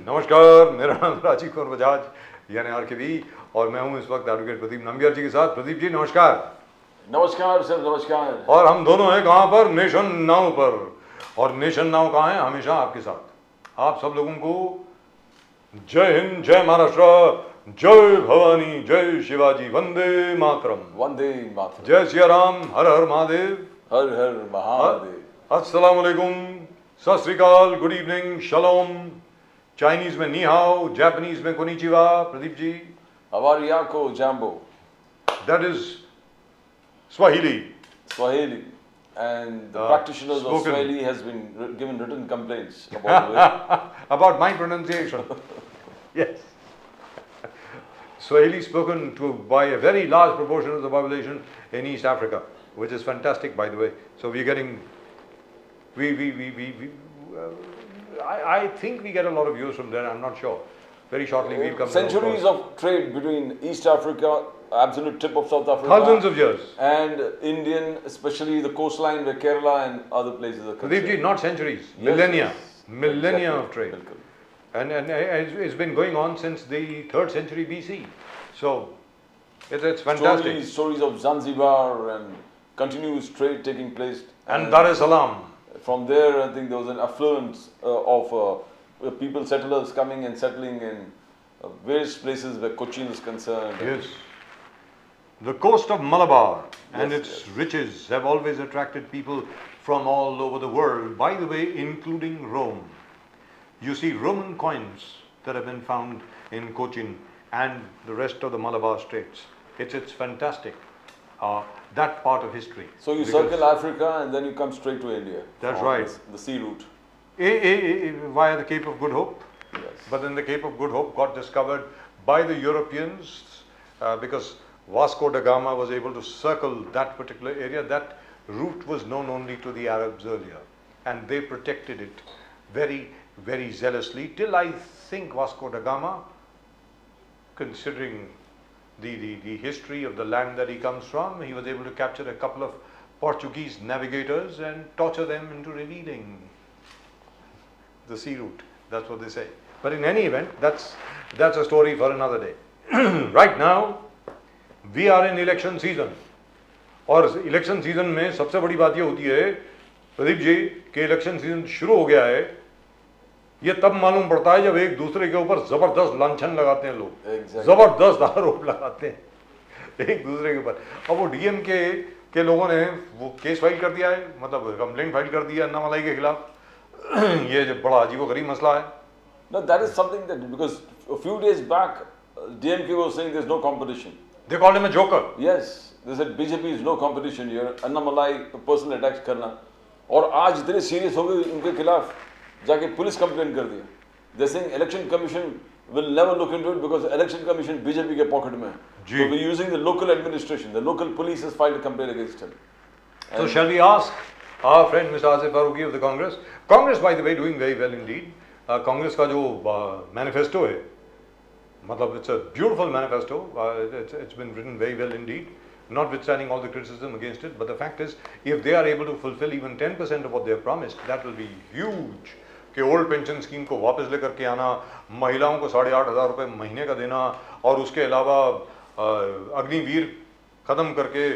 नमस्कार, मेरा नाम राजीव कुमार बजाज यानी आरकेबी और मैं हूं इस वक्त एडवोकेट प्रदीप नंबियार जी के साथ। प्रदीप जी नमस्कार। नमस्कार सर, नमस्कार। और हम दोनों हैं कहां पर? नेशन नाउ पर। और नेशन नाउ कहां है? हमेशा आपके साथ। आप सब लोगों को जय हिंद, जय महाराष्ट्र, जय भवानी, जय शिवाजी, वंदे मातरम। वंदे मातरम। जय सिया राम, हर हर महादेव, हर हर महादेव। अस्सलाम वालेकुम, सत श्री अकाल, गुड इवनिंग, शलोम। चाइनीज में नी हाओ, जापानीज में कोनिचिवा। प्रदीप जी, हवारियाको जैम्बो, that is Swahili. Swahili, and the practitioners of spoken. Swahili has been given written complaints about the way. About my pronunciation. Yes. Swahili spoken by a very large proportion of the population in East Africa, which is fantastic, by the way. So we're getting, I think we get a lot of views from there. I'm not sure. Very shortly we'll come. Centuries of trade between East Africa, absolute tip of South Africa, thousands of years, and Indian, especially the coastline where Kerala and other places are concerned. Pradeep ji, not centuries, Yes, millennia, yes. millennia Exactly. of trade. Bilkul. And it's been going on since the 3rd century BC. So it's fantastic. Stories of Zanzibar and continuous trade taking place. And Dar es Salaam. From there, I think there was an affluence of people, settlers coming and settling in various places where Cochin is concerned. Yes. The coast of Malabar and Yes, its yes. riches have always attracted people from all over the world, by the way, including Rome. You see Roman coins that have been found in Cochin and the rest of the Malabar states. It's fantastic, that part of history. So you Because circle Africa and then you come straight to India. That's on right. The sea route. Via the Cape of Good Hope. Yes. But then the Cape of Good Hope got discovered by the Europeans because Vasco da Gama was able to circle that particular area. That route was known only to the Arabs earlier, and they protected it very, very zealously till I think Vasco da Gama, considering the history of the land that he comes from, he was able to capture a couple of Portuguese navigators and torture them into revealing the sea route. That's what they say. But in any event, that's a story for another day. Right now, we are in election season. और election season में सबसे बड़ी बात ये होती है प्रदीप जी कि election season शुरू हो गया है। ये तब मालूम पड़ता है जब एक दूसरे के ऊपर जबरदस्त लांछन लगाते हैं लोग। Exactly. जबरदस्त आरोप लगाते हैं एक दूसरे के ऊपर। अब वो डीएमके के लोगों ने वो केस फाइल कर दिया है, मतलब कंप्लेंट फाइल कर दिया अन्नामलाई के खिलाफ। ये जो बड़ा अजीबोगरीब मसला है। No, that is something that, because a few days back, DMK was saying there's no competition. They called him a joker. Yes, they said BJP is no competition here. Annamalai personal attacks करना, और आज इतने serious हो गए उनके खिलाफ जाके police complaint कर दिया। They're saying election commission will never look into it because election commission BJP के पॉकेट में है। So we're using the local administration. The local police has filed a complaint against him. So shall we ask our friend Mr. Asif Faruqi of the Congress? Congress, by the way, doing very well indeed. Congress का जो manifesto है, मतलब it's a beautiful manifesto. It's been written very well indeed, notwithstanding all the criticism against it. But the fact is, if they are able to fulfill even 10% of what they have promised, that will be huge. कि old pension scheme को वापस लेकर के आना, महिलाओं को 8,500 रुपये महीने का देना, और उसके अलावा अग्निवीर ख़त्म करके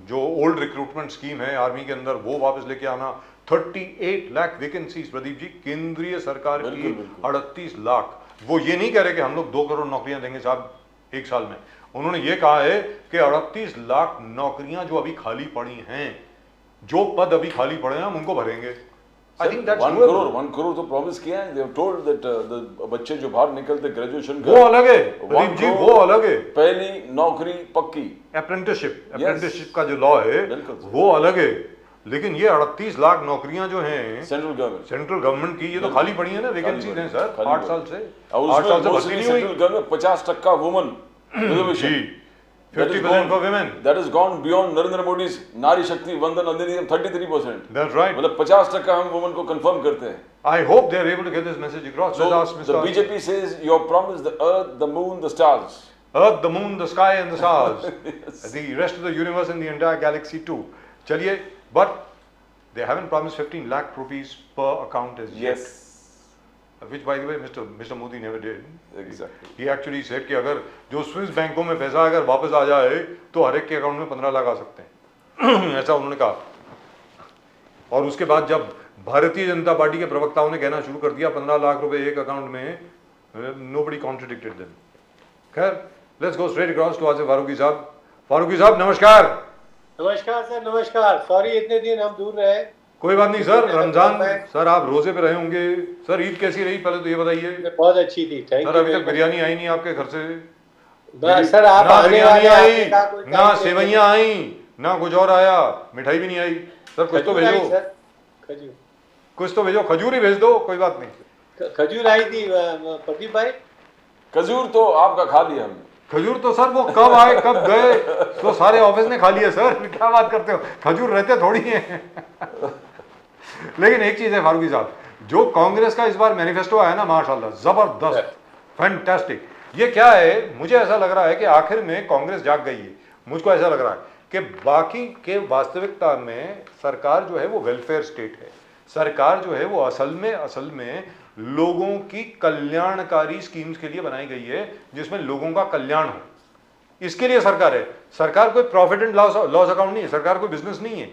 जो ओल्ड रिक्रूटमेंट स्कीम है आर्मी के अंदर वो वापस लेके आना। 38 लाख वैकेंसीज प्रदीप जी, केंद्रीय सरकार की 38 लाख। वो ये नहीं कह रहे कि हम लोग 2 करोड़ नौकरियां देंगे साहब एक साल में। उन्होंने ये कहा है कि 38 लाख नौकरियां जो अभी खाली पड़ी हैं, जो पद अभी खाली पड़े हैं हम उनको भरेंगे। I think that's 1 crore तो प्रॉमिस किया है। They have told that the बच्चे जो बाहर निकलते ग्रेजुएशन वो अलग है प्रदीप जी, वो अलग है। पहली नौकरी पक्की, अप्रेंटिसशिप का जो लॉ है वो अलग है। लेकिन ये 38 लाख नौकरियां जो हैं सेंट्रल गवर्नमेंट की, ये तो खाली पड़ी है ना, वैकेंसीज हैं सर 8 साल से। 8 साल से भर्ती नहीं हुई। Central government 50% women reservation, 50% for women. That has gone beyond Narendra Modi's Nari Shakti Vandan Adhiniyam 33%. That's right. मतलब 50% हम वुमेन को कंफर्म करते हैं। I hope they are able to get this message across. So Let's ask Mr. the BJP says your promise, the earth, the moon, the stars. Earth, the moon, the sky and the stars. Yes. The rest of the universe and the entire galaxy too. चलिए, but they haven't promised 15 lakh rupees per account as yet. Yes, Which by the way Mr. Modi never did. exactly. He actually said कि अगर जो Swiss बैंकों में पैसा अगर वापस आ जाए तो हर एक के अकाउंट में 15 लाख आ सकते हैं ऐसा उन्होंने कहा। और उसके बाद जब भारतीय जनता पार्टी के प्रवक्ताओं ने कहना शुरू कर दिया 15 लाख रुपए एक अकाउंट में, nobody contradicted them. खैर, let's go straight across to Asif Farooqui साहब। फारूकी साहब नमस्कार। नमस्कार सर, नमस्कार। सॉरी इतने दिन हम दूर रहे। कोई बात नहीं सर, रमजान सर आप रोजे पे रहे होंगे। सर ईद कैसी रही पहले तो ये बताइए। बहुत अच्छी थी, थैंक सर यू। अभी तक बिरयानी आई नहीं आपके घर से। बस सर आप ना आने बिरयानी वाले आई, आपने कहा कोई ना टाइम सेवैयां आई, ना कुछ और आया, मिठाई भी नहीं आई। सर कुछ तो खजूर आई भेजो, सर, खजूर कुछ तो भेजो, खजूर ही भेज दो, कोई बात नहीं। खजूर आई थी प्रदीप भाई। खजूर तो आपका खा लिया हमने। खजूर तो सर वो कब आए कब गए तो सारे ऑफिस ने खा लिया सर, क्या बात करते हो, खजूर रहते थोड़ी हैं लेकिन एक चीज है फारूकी साहब, जो कांग्रेस का इस बार मैनिफेस्टो आया ना माशाल्लाह जबरदस्त, फैंटास्टिक। ये क्या है, मुझे ऐसा लग रहा है कि आखिर में कांग्रेस जाग गई है। मुझको ऐसा लग रहा है कि बाकी के वास्तविकता में सरकार जो है वो वेलफेयर स्टेट है। सरकार जो है वो असल में लोगों की कल्याणकारी स्कीम्स के लिए बनाई गई है जिसमें लोगों का कल्याण हो, इसके लिए सरकार है। सरकार कोई प्रॉफिट एंड लॉस अकाउंट नहीं है, सरकार कोई बिजनेस नहीं है।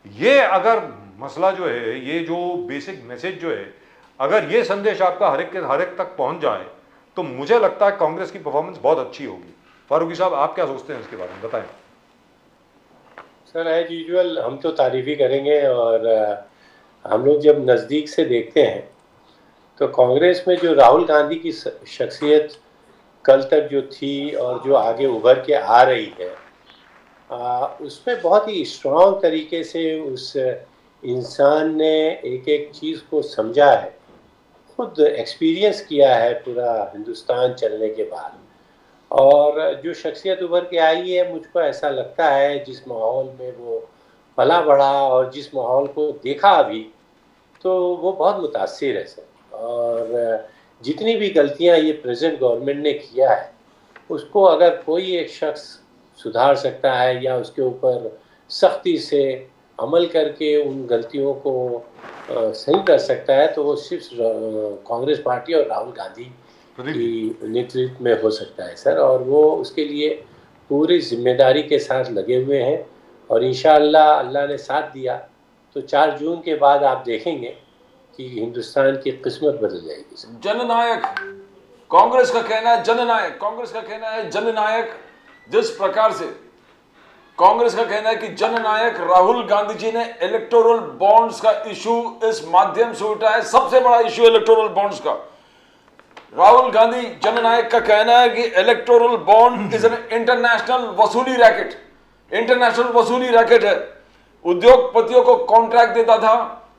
ये अगर मसला जो है, ये जो बेसिक मैसेज जो है, अगर ये संदेश आपका हर एक तक पहुंच जाए तो मुझे लगता है कांग्रेस की परफॉर्मेंस बहुत अच्छी होगी। फारूकी साहब आप क्या सोचते हैं इसके बारे में बताएं। सर एज यूजुअल हम तो तारीफ ही करेंगे, और हम लोग जब नज़दीक से देखते हैं तो कांग्रेस में जो राहुल गांधी की शख्सियत कल तक जो थी और जो आगे उभर के आ रही है, उसमें बहुत ही स्ट्रॉन्ग तरीके से उस इंसान ने एक एक चीज़ को समझा है, खुद एक्सपीरियंस किया है पूरा हिंदुस्तान चलने के बाद। और जो शख्सियत उभर के आई है, मुझको ऐसा लगता है जिस माहौल में वो पला बढ़ा और जिस माहौल को देखा अभी, तो वो बहुत मुतासिर है सर। और जितनी भी गलतियां ये प्रेजेंट गवर्नमेंट ने किया है, उसको अगर कोई एक शख्स सुधार सकता है या उसके ऊपर सख्ती से अमल करके उन गलतियों को सही कर सकता है, तो वो सिर्फ कांग्रेस पार्टी और राहुल गांधी की नेतृत्व में हो सकता है सर। और वो उसके लिए पूरी जिम्मेदारी के साथ लगे हुए हैं, और इंशाअल्लाह अल्लाह ने साथ दिया तो 4 जून के बाद आप देखेंगे कि हिंदुस्तान की किस्मत बदल जाएगी सर। जननायक, कांग्रेस का कहना है जननायक, कांग्रेस का कहना है जननायक। जिस प्रकार से कांग्रेस का कहना है कि जननायक राहुल गांधी जी ने इलेक्टोरल बॉन्ड्स का इशू इस माध्यम से उठाया, सबसे बड़ा इशू इलेक्टोरल बॉन्ड्स का। राहुल गांधी जननायक का कहना है कि electoral bond is an international वसूली रैकेट, इंटरनेशनल वसूली रैकेट है। उद्योगपतियों को कॉन्ट्रैक्ट देता था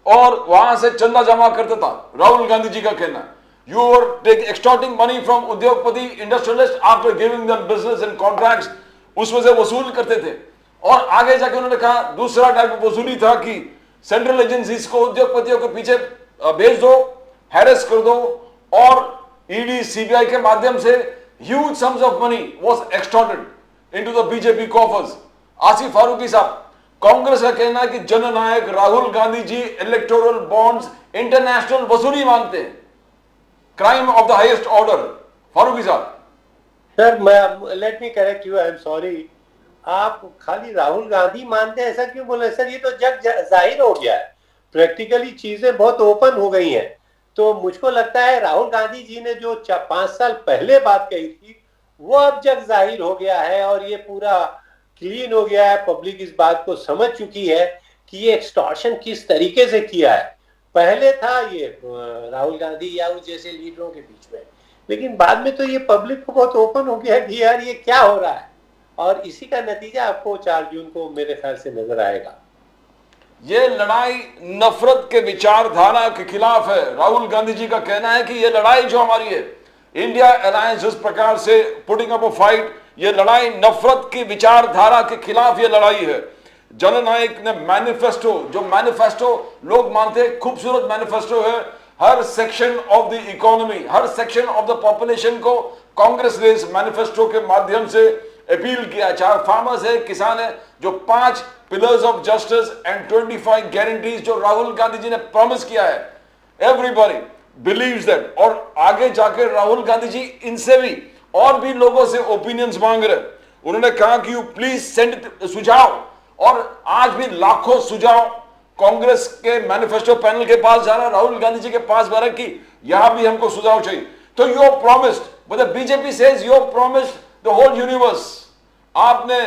और वहां से चंदा जमा करता था। राहुल गांधी जी का कहना, यू आर एक्सटॉर्टिंग मनी फ्रॉम उद्योगपति industrialist after giving them business and contracts, उसमें से वसूल करते थे। और आगे जाके उन्होंने कहा दूसरा टाइप ऑफ वसूली था कि सेंट्रल एजेंसीज को उद्योगपतियों के पीछे भेज दो, हैरेस कर दो, और ईडी सीबीआई के माध्यम से huge sums of money was extorted into the BJP coffers. Asif Farooqui साहब, कांग्रेस का कहना है कि जननायक Rahul Gandhi ji electoral bonds international वसूली मानते हैं, crime of the highest order. Farooqui साहब सर मैं let me correct you, I am sorry, आप खाली राहुल गांधी मानते हैं ऐसा क्यों बोले सर? ये तो जग जाहिर हो गया है, प्रैक्टिकली चीजें बहुत ओपन हो गई हैं। तो मुझको लगता है राहुल गांधी जी ने जो 5 साल पहले बात कही थी वो अब जग जाहिर हो गया है, और ये पूरा क्लीन हो गया है। पब्लिक इस बात को समझ चुकी है कि ये एक्सटॉर्शन किस तरीके से किया है। पहले था ये राहुल गांधी या उस जैसे लीडरों के बीच में, लेकिन बाद में तो ये पब्लिक को बहुत ओपन हो गया कि यार ये क्या हो रहा है, और इसी का नतीजा आपको 4 जून को मेरे ख्याल से नजर आएगा। ये लड़ाई नफरत के विचारधारा के खिलाफ है। राहुल गांधी जी का कहना है कि ये लड़ाई जो हमारी है, इंडिया अलायंस जिस प्रकार से पुटिंग अप अ फाइट, ये लड़ाई नफरत की विचारधारा के खिलाफ ये लड़ाई है। जननायक ने मैनिफेस्टो, जो मैनिफेस्टो लोग मानते हैं खूबसूरत मैनिफेस्टो है, हर सेक्शन ऑफ द इकोनॉमी, हर सेक्शन ऑफ द पॉपुलेशन को कांग्रेस ने इस मैनिफेस्टो के माध्यम से अपील किया, चाहे फार्मर्स है, किसान है, जो 5 pillars of justice and 25 guarantees जो राहुल गांधी जी ने प्रॉमिस किया है, एवरीबॉडी बिलीव्स दैट। और आगे जाकर राहुल गांधी जी इनसे भी और भी लोगों से ओपिनियंस मांग रहे। उन्होंने कहा कि यू प्लीज सेंड सुझाव, और आज भी लाखों सुझाव कांग्रेस के मैनिफेस्टो पैनल के पास जा रहा है, राहुल गांधी जी के पास जा रहा है कि यहां भी हमको सुझाव चाहिए। तो you promised, but the BJP says you promised the whole universe. आपने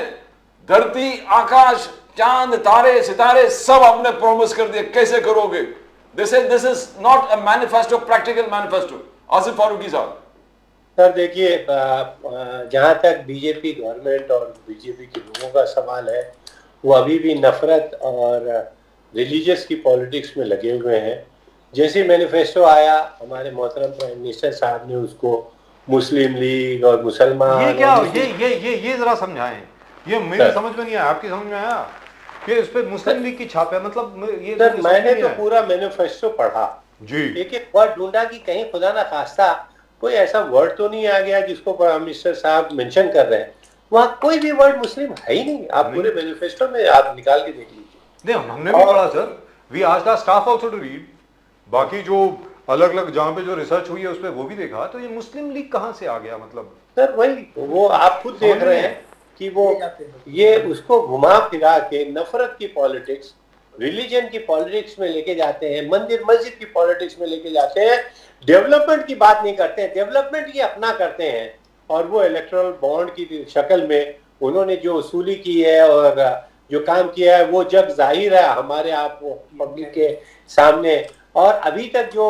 धरती, आकाश, चांद, तारे, सितारे सब आपने प्रॉमिस कर दिए, कैसे करोगे? This is not a manifesto, practical manifesto. Asif Farooqui साहब। सर देखिए, जहाँ तक बीजेपी गवर्नमेंट और बीजेपी के लोगों का सवाल है, वो अभी भी नफरत और रिलीजियस की पॉलिटिक्स में लगे हुए हैं। जैसे मैनिफेस्टो आया, हमारे मोहतरम प्राइम मिनिस्टर साहब ने उसको मुस्लिम लीग और मुसलमान, ये क्या, ये जरा समझाएं, ये मेरी समझ में नहीं आया, आपकी समझ में आया कि इस पे मुस्लिम लीग की छाप है? मतलब ये सर मैंने तो पूरा मैनिफेस्टो पढ़ा जी, एक एक वर्ड ढूंढा कि कहीं खुदा ना खास्ता कोई ऐसा वर्ड तो नहीं आ गया जिसको प्राइम मिनिस्टर साहब मेंशन कर रहे हैं। वहाँ कोई भी वर्ड मुस्लिम है ही नहीं। आप पूरे मैनिफेस्टो में आप निकाल के देख लीजिए। नहीं, हमने भी पढ़ा sir, we asked our staff also to read. बाकी जो अलग अलग जहाँ पे जो रिसर्च हुई है उस पर वो भी देखा। तो ये मुस्लिम लीग कहाँ से आ गया? मतलब सर वही वो आप खुद देख रहे हैं कि वो ये उसको घुमा फिरा के नफरत की पॉलिटिक्स, रिलीजन की पॉलिटिक्स में लेके जाते हैं, मंदिर मस्जिद की पॉलिटिक्स में लेके जाते हैं। डेवलपमेंट की बात नहीं करते हैं, डेवलपमेंट ये अपना करते हैं। और वो इलेक्टोरल बॉन्ड की शक्ल में उन्होंने जो वसूली की है और जो काम किया है वो जग जाहिर है हमारे आप पब्लिक के सामने। और अभी तक जो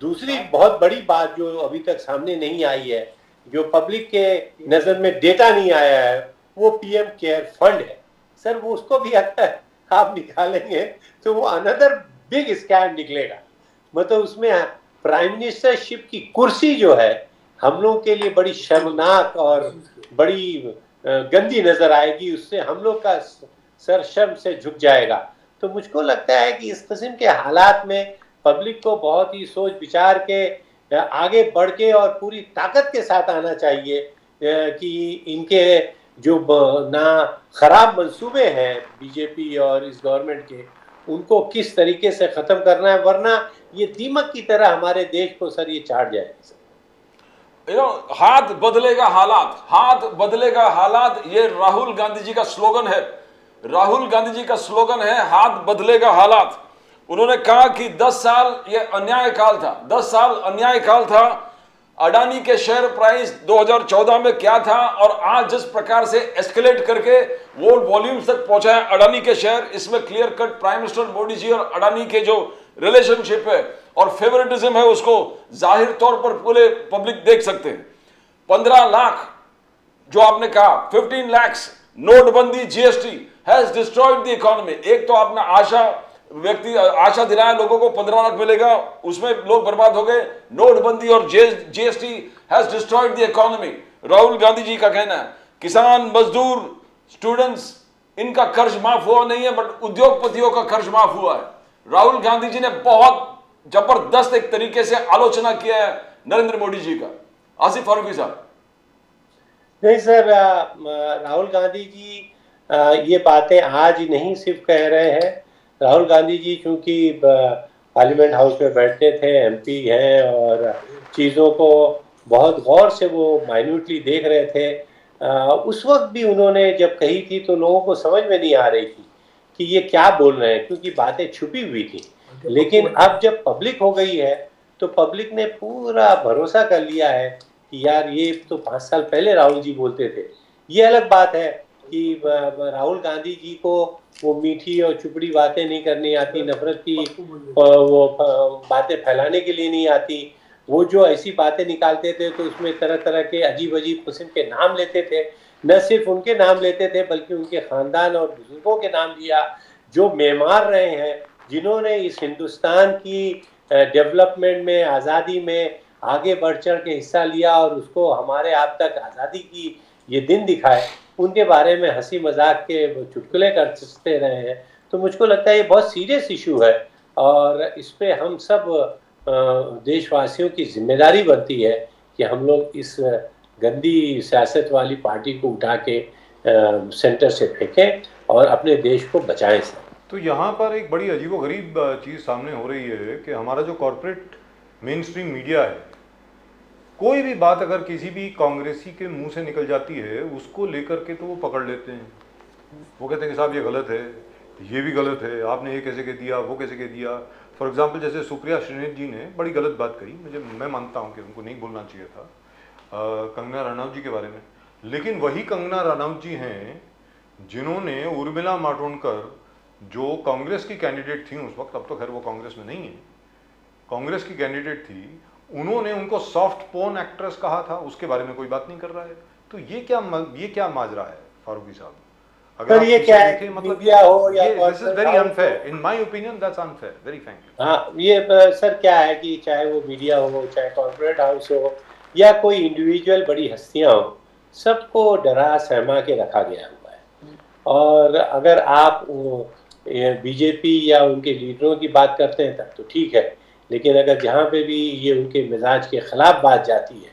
दूसरी बहुत बड़ी बात जो अभी तक सामने नहीं आई है, जो पब्लिक के नजर में डेटा नहीं आया है, वो पीएम केयर फंड है। सर वो उसको भी अगर आप निकालेंगे तो वो अनदर बिग स्कैम निकलेगा। मतलब उसमें प्राइम मिनिस्टरशिप की कुर्सी जो है हम लोगों के लिए बड़ी शर्मनाक और बड़ी गंदी नजर आएगी। उससे हम लोग का सर शर्म से झुक जाएगा। तो मुझको लगता है कि इस किस्म के हालात में पब्लिक को बहुत ही सोच विचार के आगे बढ़ के और पूरी ताकत के साथ आना चाहिए कि इनके जो ना खराब मंसूबे हैं बीजेपी और इस गवर्नमेंट के, उनको किस तरीके से खत्म करना है, वरना ये दीमक की तरह हमारे देश को सर ये चाट जाएगा। हाथ बदलेगा हालात, हाथ बदलेगा हालात, ये राहुल गांधी जी का स्लोगन है। राहुल गांधी जी का स्लोगन है हाथ बदलेगा हालात। उन्होंने कहा कि 10 साल ये अन्याय काल था, 10 साल अन्याय काल था। अडानी के शेयर प्राइस 2014 में क्या था और आज जिस प्रकार से एस्केलेट करके वो वॉल्यूम्स तक पहुंचा है अडानी के शेयर, इसमें clear cut prime minister Modi ji और अडानी के जो रिलेशनशिप है और फेवरेटिज्म है उसको जाहिर तौर पर पूरे पब्लिक देख सकते हैं। 15 लाख जो आपने कहा, 15 lakhs नोटबंदी, GST has destroyed the economy. एक तो आपने आशा दिलाया लोगों को 15 लाख मिलेगा, उसमें लोग बर्बाद हो गए। नोटबंदी और GST has destroyed the economy. Rahul Gandhi ji का कहना है किसान, मजदूर, स्टूडेंट्स, इनका कर्ज माफ हुआ नहीं है, बट उद्योगपतियों का कर्ज माफ हुआ है। राहुल गांधी जी ने बहुत जबरदस्त एक तरीके से आलोचना किया है नरेंद्र मोदी जी का। आसिफ फारूकी साहब। नहीं सर, राहुल गांधी जी ये बातें आज नहीं सिर्फ कह रहे हैं। राहुल गांधी जी चूंकि पार्लियामेंट हाउस में बैठते थे, एमपी हैं और चीज़ों को बहुत गौर से वो माइन्यूटली देख रहे थे। उस वक्त भी उन्होंने जब कही थी तो लोगों को समझ में नहीं आ रही थी कि ये क्या बोल रहे हैं, क्योंकि बातें छुपी हुई थी। लेकिन अब जब पब्लिक हो गई है तो पब्लिक ने पूरा भरोसा कर लिया है कि यार ये तो 5 साल पहले राहुल जी बोलते थे। ये अलग बात है कि राहुल गांधी जी को वो मीठी और चुपड़ी बातें नहीं करनी आती, नफरत की वो बातें फैलाने के लिए नहीं आती। वो जो ऐसी बातें निकालते थे तो उसमें तरह तरह के अजीब अजीब किस्म के नाम लेते थे। न सिर्फ उनके नाम लेते थे बल्कि उनके खानदान और बुजुर्गों के नाम लिया जो मेमार रहे हैं, जिन्होंने इस हिंदुस्तान की डेवलपमेंट में, आज़ादी में आगे बढ़ चढ़ के हिस्सा लिया और उसको हमारे आप तक आज़ादी की ये दिन दिखाए। उनके बारे में हंसी मजाक के चुटकुले करते रहे हैं। तो मुझको लगता है ये बहुत सीरियस इशू है और इस पे हम सब देशवासियों की जिम्मेदारी बनती है कि हम लोग इस गंदी सियासत वाली पार्टी को उठा के सेंटर से फेंकें और अपने देश को बचाएं सर। तो यहाँ पर एक बड़ी अजीबोगरीब चीज़ सामने हो रही है कि हमारा जो कॉरपोरेट मेन स्ट्रीम मीडिया है, कोई भी बात अगर किसी भी कांग्रेसी के मुंह से निकल जाती है उसको लेकर के तो वो पकड़ लेते हैं। वो कहते हैं कि साहब ये गलत है, ये भी गलत है, आपने ये कैसे कह दिया, वो कैसे कह दिया। फॉर एग्जांपल जैसे सुप्रिया श्रीनेत जी ने बड़ी गलत बात कही, मैं मानता हूँ कि उनको नहीं बोलना चाहिए था कंगना रनौत जी के बारे में, लेकिन वही कंगना रनौत जी हैं जिन्होंने उर्मिला मातोंडकर जो कांग्रेस की कैंडिडेट थी उस वक्त, अब तो खैर वो कांग्रेस में नहीं है, कांग्रेस की कैंडिडेट थी, उन्होंने उनको सॉफ्ट पोर्न एक्ट्रेस कहा था, उसके बारे में कोई बात नहीं कर रहा है। तो ये क्या माजरा है फारूकी साहब? अगर ये क्या है, मतलब मीडिया हो या this is very unfair, in my opinion that's unfair, very frankly. हाँ, ये सर क्या है कि चाहे वो मीडिया हो, चाहे कॉर्पोरेट हाउस हो या कोई इंडिविजुअल बड़ी हस्तियां हो, सबको डरा सहमा के रखा गया हुआ है। और अगर आप बीजेपी या उनके लीडरों की बात करते हैं तब तो ठीक है, लेकिन अगर जहाँ पे भी ये उनके मिजाज के खिलाफ बात जाती है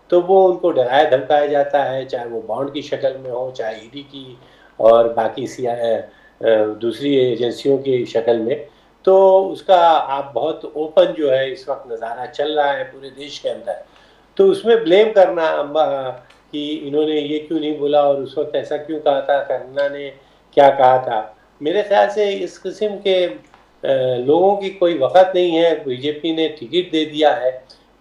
तो वो उनको डराया धमकाया जाता है, चाहे वो बॉन्ड की शक्ल में हो, चाहे ईडी की और बाकी दूसरी एजेंसियों की शक्ल में। तो उसका आप बहुत ओपन जो है इस वक्त नज़ारा चल रहा है पूरे देश के अंदर। तो उसमें ब्लेम करना कि इन्होंने ये क्यों नहीं बोला और उस वक्त ऐसा क्यों कहा था, कंगना ने क्या कहा था, मेरे ख्याल से इस किस्म के लोगों की कोई वक़्त नहीं है। बीजेपी ने टिकट दे दिया है।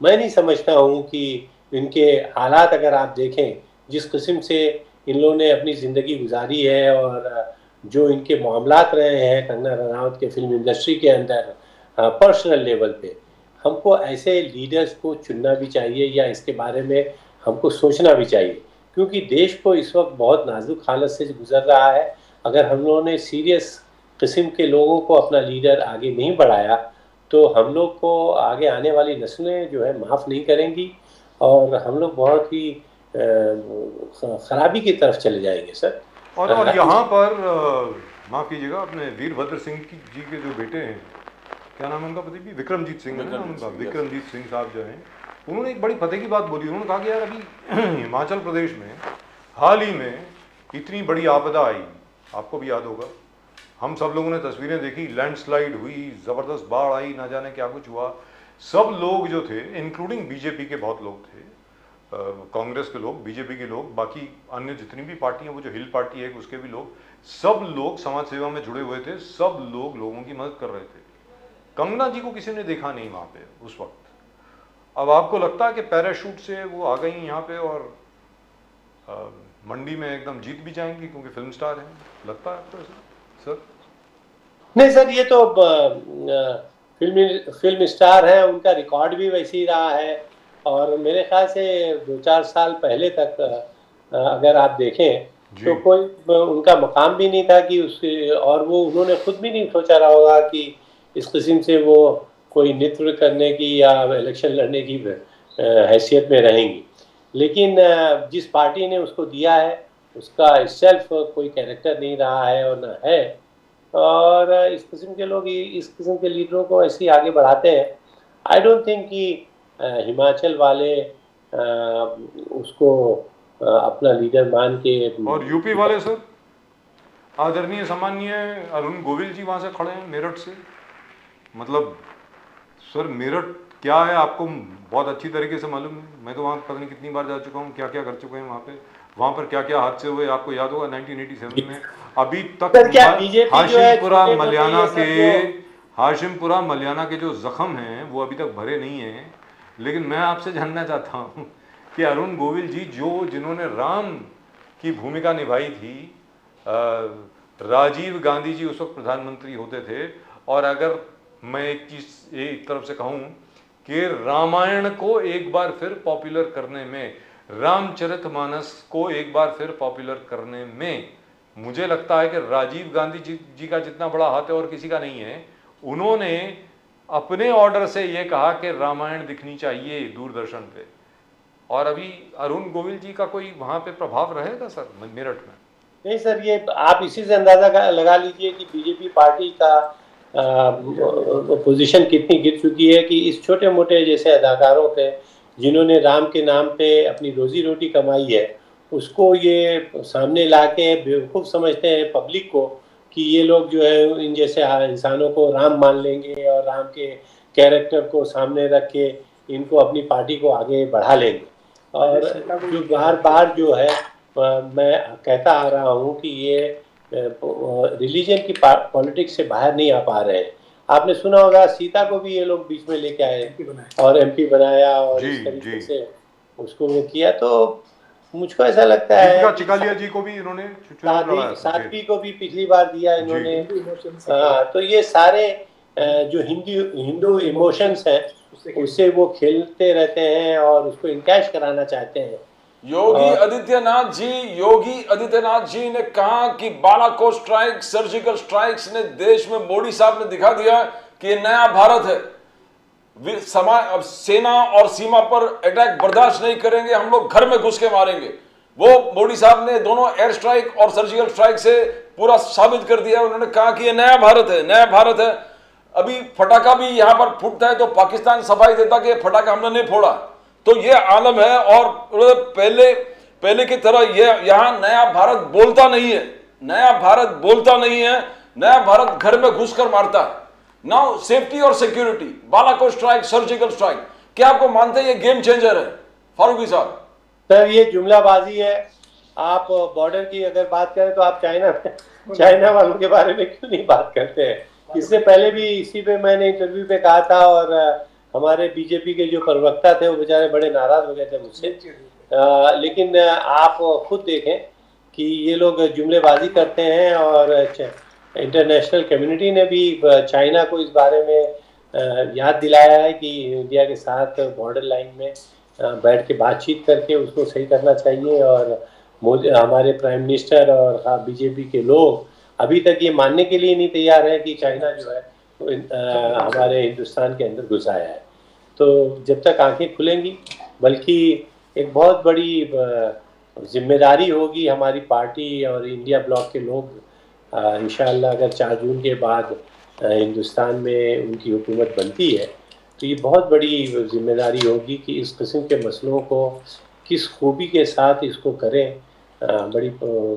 मैं नहीं समझता हूँ कि इनके हालात अगर आप देखें, जिस किस्म से इन लोगों ने अपनी ज़िंदगी गुजारी है और जो इनके मामलात रहे हैं कंगना रनावत के फिल्म इंडस्ट्री के अंदर पर्सनल लेवल पे, हमको ऐसे लीडर्स को चुनना भी चाहिए या इसके बारे में हमको सोचना भी चाहिए, क्योंकि देश को इस वक्त बहुत नाजुक हालत से गुजर रहा है। अगर हम लोगों ने सीरियस किस्म के लोगों को अपना लीडर आगे नहीं बढ़ाया तो हम लोग को आगे आने वाली नस्लें जो है माफ़ नहीं करेंगी और हम लोग बहुत ही खराबी की तरफ चले जाएंगे सर। और यहाँ पर माफ़ कीजिएगा, अपने वीरभद्र सिंह जी के जो बेटे हैं, क्या नाम है उनका पति भी, विक्रमजीत सिंह है ना उनका, विक्रमजीत सिंह साहब जो हैं, उन्होंने एक बड़ी फतेह की बात बोली। उन्होंने कहा कि यार अभी हिमाचल प्रदेश में हाल ही में इतनी बड़ी आपदा आई, आपको भी याद होगा, हम सब लोगों ने तस्वीरें देखी, लैंडस्लाइड हुई, ज़बरदस्त बाढ़ आई, ना जाने क्या कुछ हुआ। सब लोग जो थे, इंक्लूडिंग बीजेपी के बहुत लोग थे, कांग्रेस के लोग, बीजेपी के लोग, बाकी अन्य जितनी भी पार्टी हैं, वो जो हिल पार्टी है उसके भी लोग, सब लोग समाज सेवा में जुड़े हुए थे, सब लोग लोगों की मदद कर रहे थे। कंगना जी को किसी ने देखा नहीं वहाँ पे उस वक्त। अब आपको लगता है कि पैराशूट से वो आ गई यहाँ पे और मंडी में एकदम जीत भी जाएंगी क्योंकि फिल्म स्टार हैं? लगता है आपको ऐसा सर? नहीं सर, ये तो फिल्म स्टार है, उनका रिकॉर्ड भी वैसे ही रहा है। और मेरे ख्याल से 2-4 साल पहले तक अगर आप देखें तो कोई उनका मकाम भी नहीं था कि उसके, और वो उन्होंने खुद भी नहीं सोचा रहा होगा कि इस किस्म से वो कोई नेतृत्व करने की या इलेक्शन लड़ने की हैसियत में रहेंगी। लेकिन जिस पार्टी ने उसको दिया है उसका सेल्फ कोई कैरेक्टर नहीं रहा है और ना है, और इस किस्म के लोग इस किस्म के लीडरों को ऐसे ही आगे बढ़ाते हैं। आई डोंट थिंक कि हिमाचल वाले उसको अपना लीडर मान के। और यूपी वाले सर, आदरणीय सम्माननीय अरुण गोविल जी वहाँ से खड़े हैं मेरठ से, मतलब सर मेरठ क्या है आपको बहुत अच्छी तरीके से मालूम है। मैं तो वहाँ पता नहीं कितनी बार जा चुका हूँ, क्या क्या कर चुके हैं वहाँ पर क्या क्या हादसे हुए आपको याद होगा 1987 में। अभी तक हाशिमपुरा मलियाना के जो जख्म हैं वो अभी तक भरे नहीं हैं। लेकिन मैं आपसे जानना चाहता हूँ कि अरुण गोविल जी जिन्होंने राम की भूमिका निभाई थी, राजीव गांधी जी उस वक्त प्रधानमंत्री होते थे, और अगर मैं एक चीज़ एक तरफ से कहूँ कि रामायण को एक बार फिर पॉपुलर करने में, रामचरितमानस को एक बार फिर पॉपुलर करने में मुझे लगता है कि राजीव गांधी जी का जितना बड़ा हाथ है और किसी का नहीं है। उन्होंने अपने ऑर्डर से ये कहा कि रामायण दिखनी चाहिए दूरदर्शन पे, और अभी अरुण गोविल जी का कोई वहाँ पे प्रभाव रहेगा सर मेरठ में? नहीं सर, ये आप इसी से अंदाजा लगा लीजिए कि बीजेपी पार्टी का पोजीशन कितनी गिर चुकी है कि इस छोटे मोटे जैसे अदाकारों के जिन्होंने राम के नाम पे अपनी रोजी रोटी कमाई है, उसको ये सामने लाके बेवकूफ़ समझते हैं पब्लिक को कि ये लोग जो है इन जैसे इंसानों को राम मान लेंगे और राम के कैरेक्टर को सामने रख के इनको अपनी पार्टी को आगे बढ़ा लेंगे। और जो बार बार जो है मैं कहता आ रहा हूँ कि ये रिलीजन की पॉलिटिक्स से बाहर नहीं आ पा रहे हैं। आपने सुना होगा सीता को भी ये लोग बीच में लेके आए और एमपी बनाया और जी, इस तरीके जी। से उसको वो किया। तो मुझको ऐसा लगता है दीपिका चिकालिया जी को भी इन्होंने चुनाव लड़ाया था। साध्वी को भी पिछली बार दिया इन्होंने। हाँ, तो ये सारे जो हिंदू इमोशंस हैं उससे वो खेलते रहते हैं और उसको इनकैश कराना चाहते हैं। योगी आदित्यनाथ जी ने कहा कि बालाकोट स्ट्राइक, सर्जिकल स्ट्राइक्स ने देश में, मोदी साहब ने दिखा दिया कि ये नया भारत है। अब सेना और सीमा पर अटैक बर्दाश्त नहीं करेंगे, हम लोग घर में घुस के मारेंगे। वो मोदी साहब ने दोनों एयर स्ट्राइक और सर्जिकल स्ट्राइक से पूरा साबित कर दिया। उन्होंने कहा कि ये नया भारत है, नया भारत है। अभी फटाका भी यहां पर फूटता है तो पाकिस्तान सफाई देता कि फटाका हमने नहीं फोड़ा। तो ये आलम है। और पहले की तरह ये यहां नया भारत बोलता नहीं है, नया भारत बोलता नहीं है, नया भारत घर में घुसकर मारता है। नाउ सेफ्टी और security, Balakot strike, surgical strike, क्या आपको मानते हैं ये गेम चेंजर है फारूकी साहब? सर ये जुमलाबाजी है। आप बॉर्डर की अगर बात करें तो आप चाइना वालों के बारे में क्यों नहीं बात करते हैं? इससे पहले भी इसी पे मैंने इंटरव्यू पे कहा था और हमारे बीजेपी के जो प्रवक्ता थे वो बेचारे बड़े नाराज हो गए थे मुझसे। लेकिन आप खुद देखें कि ये लोग जुमलेबाजी करते हैं और इंटरनेशनल कम्युनिटी ने भी चाइना को इस बारे में याद दिलाया है कि इंडिया के साथ बॉर्डर लाइन में बैठ के बातचीत करके उसको सही करना चाहिए। और मोदी, हमारे प्राइम मिनिस्टर और बीजेपी के लोग अभी तक ये मानने के लिए नहीं तैयार है कि चाइना जो है हमारे हिंदुस्तान के अंदर घुस आया है। तो जब तक आंखें खुलेंगी, बल्कि एक बहुत बड़ी जिम्मेदारी होगी हमारी पार्टी और इंडिया ब्लॉक के लोग इंशाअल्लाह अगर 4 जून के बाद हिंदुस्तान में उनकी हुकूमत बनती है तो ये बहुत बड़ी जिम्मेदारी होगी कि इस किस्म के मसलों को किस खूबी के साथ इसको करें। बड़ी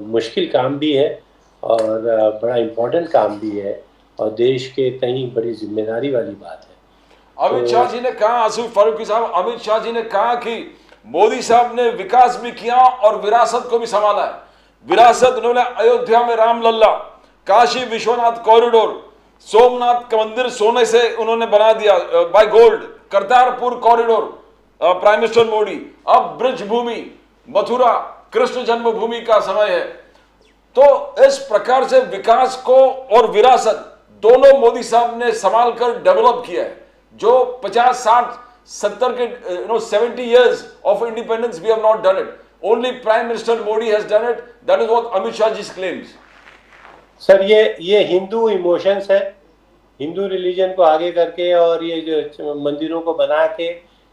मुश्किल काम भी है और बड़ा इम्पोर्टेंट काम भी है और देश के तई बड़ी जिम्मेदारी वाली बात है। अमित शाह जी ने कहा, आसिफ फारूकी साहब, अमित शाह जी ने कहा कि मोदी साहब ने विकास भी किया और विरासत को भी संभाला है। विरासत उन्होंने अयोध्या में रामलला, काशी विश्वनाथ कॉरिडोर, सोमनाथ का मंदिर सोने से उन्होंने बना दिया by gold, Kartarpur corridor, prime minister Modi. अब ब्रज भूमि, मथुरा, कृष्ण जन्मभूमि का समय है। तो इस प्रकार से विकास को और विरासत दोनों मोदी साहब ने संभाल कर डेवलप किया है। जो 50, 60, 70 के 70 years of independence we have not done it. Only Prime Minister Modi has done it. That is what Amit Shah ji claims. Sir ये हिंदू इमोशंस है, हिंदू रिलीजन को आगे करके और ये जो मंदिरों को बना के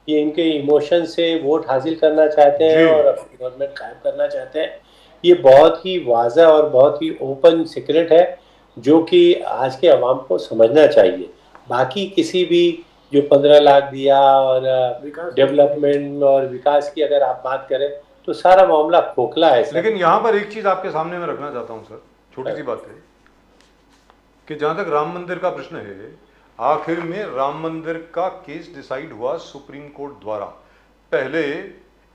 ये इनके इमोशन से वोट हासिल करना चाहते हैं और अपनी गवर्नमेंट कायम करना चाहते हैं। ये बहुत ही वाज़ह और बहुत ही ओपन सीक्रेट है जो कि आज के अवाम को समझना चाहिए। बाकी किसी भी जो 15 लाख दिया और डेवलपमेंट और विकास की अगर आप बात करें तो सारा मामला खोखला है। लेकिन यहाँ पर एक चीज़ आपके सामने में रखना चाहता हूँ सर, छोटी सी बात है कि जहाँ तक राम मंदिर का प्रश्न है, आखिर में राम मंदिर का केस डिसाइड हुआ सुप्रीम कोर्ट द्वारा। पहले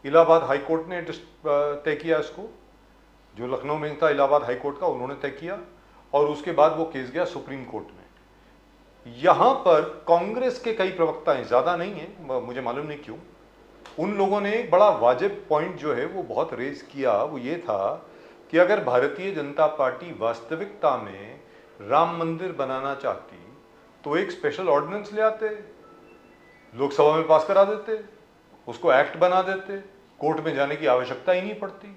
इलाहाबाद हाई कोर्ट ने तय किया इसको, जो लखनऊ में था इलाहाबाद हाई कोर्ट का, उन्होंने तय किया और उसके बाद वो केस गया सुप्रीम कोर्ट में। यहाँ पर कांग्रेस के कई प्रवक्ता हैं, ज़्यादा नहीं है, मुझे मालूम नहीं क्यों, उन लोगों ने एक बड़ा वाजिब पॉइंट जो है वो बहुत रेज किया। वो ये था कि अगर भारतीय जनता पार्टी वास्तविकता में राम मंदिर बनाना चाहती तो एक स्पेशल ऑर्डिनेंस ले आते, लोकसभा में पास करा देते, उसको एक्ट बना देते, कोर्ट में जाने की आवश्यकता ही नहीं पड़ती।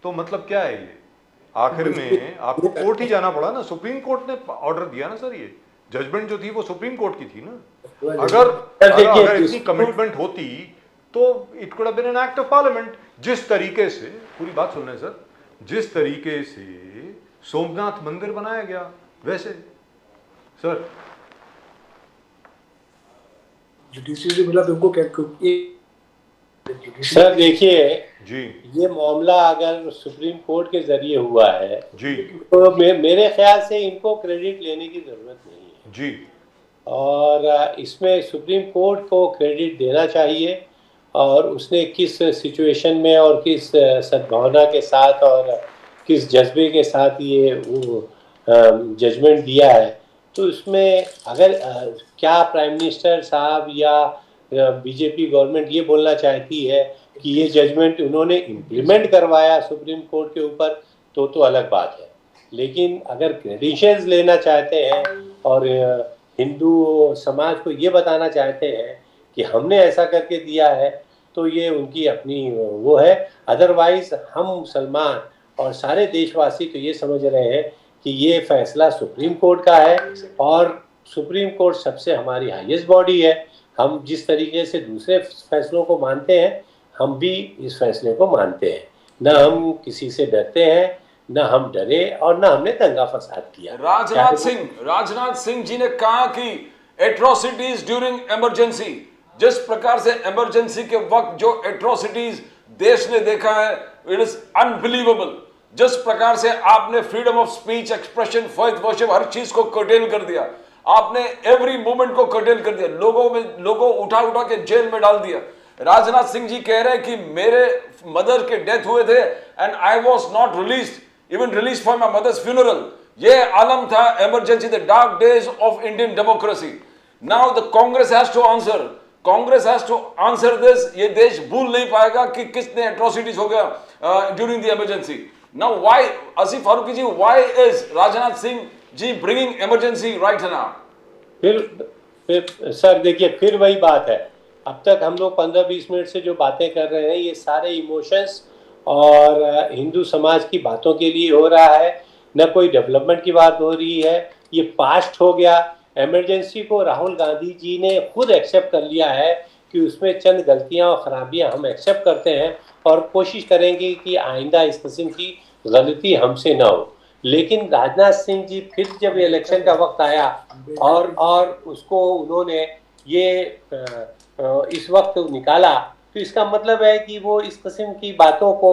तो मतलब क्या है ये, आखिर में आपको कोर्ट ही जाना पड़ा ना, सुप्रीम कोर्ट ने ऑर्डर दिया ना सर, ये जजमेंट जो थी वो सुप्रीम कोर्ट की थी ना। अगर इतनी कमिटमेंट होती तो it could have been an act of Parliament. जिस तरीके से, पूरी बात सुन रहे हैं सर, जिस तरीके से सोमनाथ मंदिर बनाया गया वैसे सर जुडिशरी से मिला तो उनको क्या सर देखिए, जी ये मामला अगर सुप्रीम कोर्ट के जरिए हुआ है जी तो मेरे ख्याल से इनको क्रेडिट लेने की जरूरत नहीं है, जी और इसमें सुप्रीम कोर्ट को क्रेडिट देना चाहिए। और उसने किस सिचुएशन में और किस सद्भावना के साथ और किस जज्बे के साथ ये वो जजमेंट दिया है, तो इसमें अगर क्या प्राइम मिनिस्टर साहब या बीजेपी गवर्नमेंट ये बोलना चाहती है कि ये जजमेंट उन्होंने इम्प्लीमेंट करवाया सुप्रीम कोर्ट के ऊपर, तो अलग बात है। लेकिन अगर क्रेडेंशियल्स लेना चाहते हैं और हिंदू समाज को ये बताना चाहते हैं कि हमने ऐसा करके दिया है, तो ये उनकी अपनी वो है। अदरवाइज हम मुसलमान और सारे देशवासी तो ये समझ रहे हैं कि ये फैसला सुप्रीम कोर्ट का है, और सुप्रीम कोर्ट सबसे हमारी हाईएस्ट बॉडी है। हम जिस तरीके से दूसरे फैसलों को मानते हैं, हम भी इस फैसले को मानते हैं। न हम किसी से डरते हैं, न हम डरे, और न हमने दंगा फसाद किया। राजनाथ सिंह जी ने कहा कि एट्रोसिटीज ड्यूरिंग इमरजेंसी, जिस प्रकार से इमरजेंसी के वक्त जो एट्रोसिटीज देश ने देखा है, इट इज अनबिलीवेबल। जिस प्रकार से आपने freedom of speech, expression, faith worship, हर चीज को कर्टेल कर दिया, आपने एवरी मूवमेंट को कर्टेल कर दिया, लोगों उठा के जेल में डाल दिया। राजनाथ सिंह जी कह रहे हैं कि मेरे मदर के डेथ हुए थे and I was not release for my mother's funeral. ये आलम था emergency, the dark days of Indian democracy. Now the Congress has to answer this. ये देश भूल नहीं पाएगा कि कितने एट्रोसिटीज हो गया during the emergency. Now why, Asif Farooqui ji, why is Rajnath Singh ji bringing emergency right now? फिर सर देखिए, फिर वही बात है। अब तक हम लोग 15-20 मिनट से जो बातें कर रहे हैं, ये सारे इमोशंस और हिंदू समाज की बातों के लिए हो रहा है, न कोई डेवलपमेंट की बात हो रही है। ये पास्ट हो गया। इमरजेंसी को राहुल गांधी जी ने खुद एक्सेप्ट कर लिया है कि उसमें चंद गलतियां और खराबियां हम एक्सेप्ट करते हैं और कोशिश करेंगे कि आइंदा इस किस्म की गलती हमसे ना हो। लेकिन राजनाथ सिंह जी फिर जब इलेक्शन का वक्त आया और उसको उन्होंने ये इस वक्त निकाला, तो इसका मतलब है कि वो इस किस्म की बातों को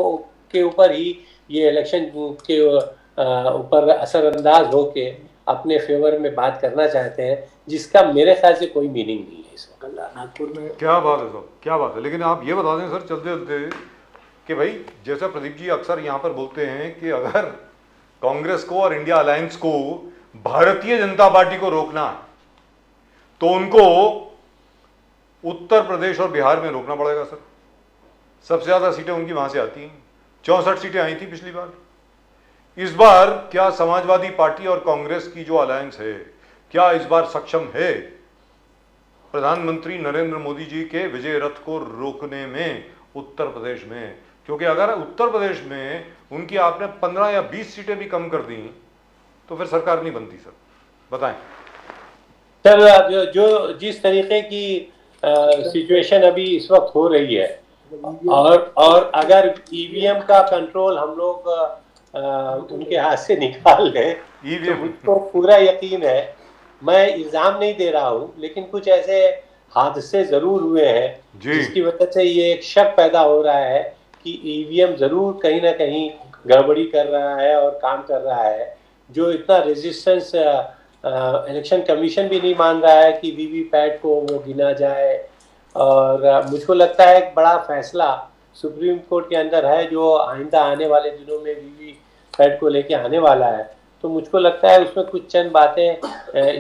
के ऊपर ही ये इलेक्शन के ऊपर असरअंदाज होके अपने फेवर में बात करना चाहते हैं, जिसका मेरे ख्याल से कोई मीनिंग नहीं है इस वक्त। नागपुर में क्या बात है सर, क्या बात है। लेकिन आप ये बता दें सर चलते चलते कि भाई, जैसा प्रदीप जी अक्सर यहाँ पर बोलते हैं कि अगर कांग्रेस को और इंडिया अलायंस को भारतीय जनता पार्टी को रोकना है, तो उनको उत्तर प्रदेश और बिहार में रोकना पड़ेगा सर। सबसे ज्यादा सीटें उनकी वहां से आती हैं, 64 सीटें आई थी पिछली बार। इस बार क्या समाजवादी पार्टी और कांग्रेस की जो अलायंस है, क्या इस बार सक्षम है प्रधानमंत्री नरेंद्र मोदी जी के विजय रथ को रोकने में उत्तर प्रदेश में? क्योंकि अगर उत्तर प्रदेश में उनकी आपने 15 या 20 सीटें भी कम कर दी तो फिर सरकार नहीं बनती सर। बताएं सर, जो जिस तरीके की सिचुएशन अभी इस वक्त हो रही है, और अगर ईवीएम का कंट्रोल हम लोग उनके हाथ से निकाल लें, तो मुझको पूरा यकीन है, मैं इल्जाम नहीं दे रहा हूं, लेकिन कुछ ऐसे हादसे जरूर हुए हैं जिसकी वजह से ये एक शक पैदा हो रहा है कि ईवीएम जरूर कहीं ना कहीं गड़बड़ी कर रहा है और काम कर रहा है। जो इतना रेजिस्टेंस इलेक्शन कमीशन भी नहीं मान रहा है कि वीवीपैट को वो गिना जाए, और मुझको लगता है एक बड़ा फैसला सुप्रीम कोर्ट के अंदर है जो आइंदा आने वाले दिनों में वीवीपैट को लेके आने वाला है। तो मुझको लगता है उसमें कुछ चंद बातें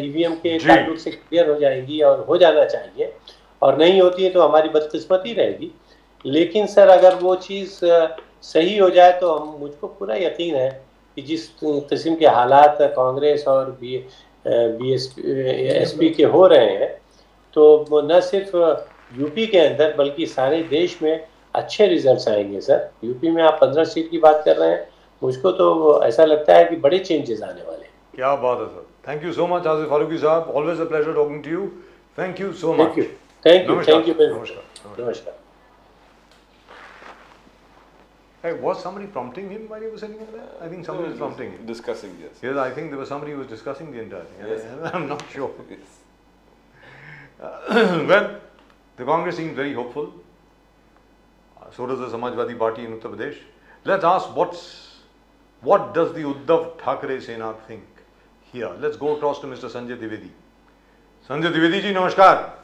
ईवीएम के ताल्लुक से क्लियर हो जाएंगी, और हो जाना चाहिए, और नहीं होती है तो हमारी बदकिस्मती रहेगी। लेकिन सर, अगर वो चीज़ सही हो जाए तो मुझको पूरा यकीन है कि जिस किस्म के हालात कांग्रेस और बीएसपी के हो रहे हैं, तो न सिर्फ यूपी के अंदर बल्कि सारे देश में अच्छे रिजल्ट्स आएंगे सर। यूपी में आप 15 सीट की बात कर रहे हैं, मुझको तो ऐसा लगता है कि बड़े चेंजेस आने वाले हैं। क्या बात है sir. Thank you so much Asif Farooqui साहब, always a pleasure talking to you. Thank you so much. Thank you. नमस्कार। Hey, was somebody prompting him while he was sitting there? I think somebody was prompting him. Discussing, yes. Yes, I think there was somebody who was discussing the entire thing. Yes. I'm not sure. Yes. Well, the Congress seems very hopeful. so does the Samajwadi Party in Uttar Pradesh. Let's ask what does the Uddhav Thackeray Sena think here. Let's go across to Mr. Sanjay Dwivedi. Sanjay Dwivedi ji, namaskar.